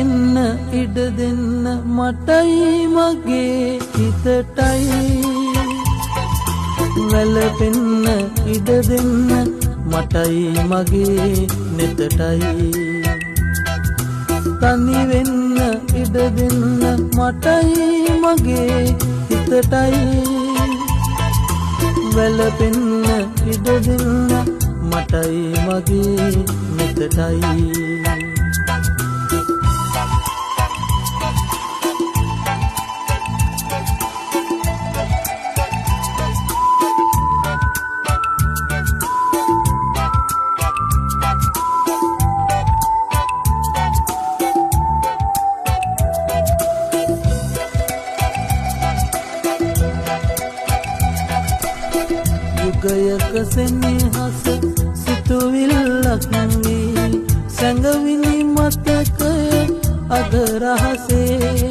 වෙන්න ඉඩ දෙන්න මටයි මගේ හිතටයි වැළපෙන්න ඉඩ දෙන්න මටයි මගේ නෙතටයි තනි වෙන්න ඉඩ දෙන්න මටයි මගේ හිතටයි වැළපෙන්න ඉඩ දෙන්න මටයි මගේ නෙතටයි යුගයක සෙනෙහස සිතුවිල්ලක් වී සැඟවිනි මතකය අද රහසේ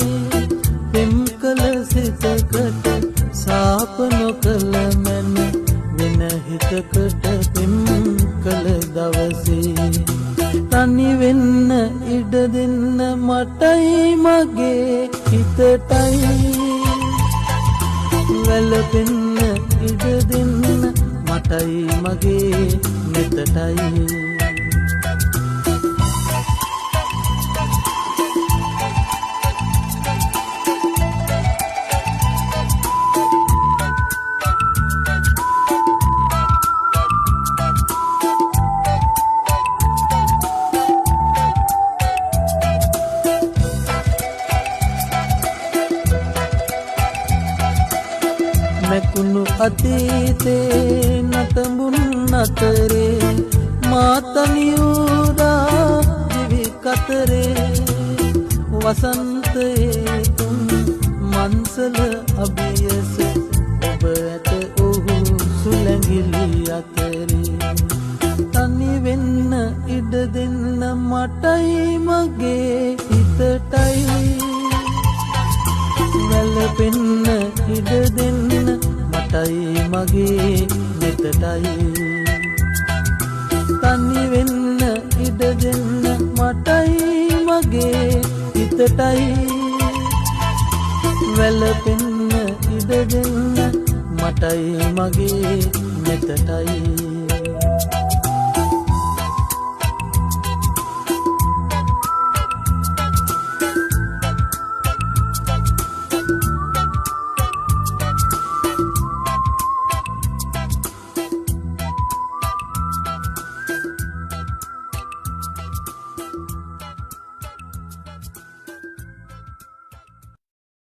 පෙම් කළ සිතකට සාප නොකළ මැන වෙන හිතකට පෙම් කළ දවසේ තනි වෙන්න ඉඩ දෙන්න මටයි මගේ හිතටයි වැළපෙන්න ඉඩ දෙන්න මටයි මගේ නෙතටයි මැකුණු අතීතේ නටඹුන් අතරේ මාතනි උදා දිවි කතරේ වසන්තයේ තුන් මන්සල අභියස ඔබ ඇත ඔහු සුලැඟිලි අතරේ තනි වෙන්න ඉඩ දෙන්න මටයි මගේ හිතටයි වැළපෙන්න ඉඩ දෙන්න මටයි මගේ නෙතටයි තනි වෙන්න ඉඩ දෙන්න මටයි මගේ හිතටයි වැළපෙන්න ඉඩ දෙන්න මටයි මගේ නෙතටයි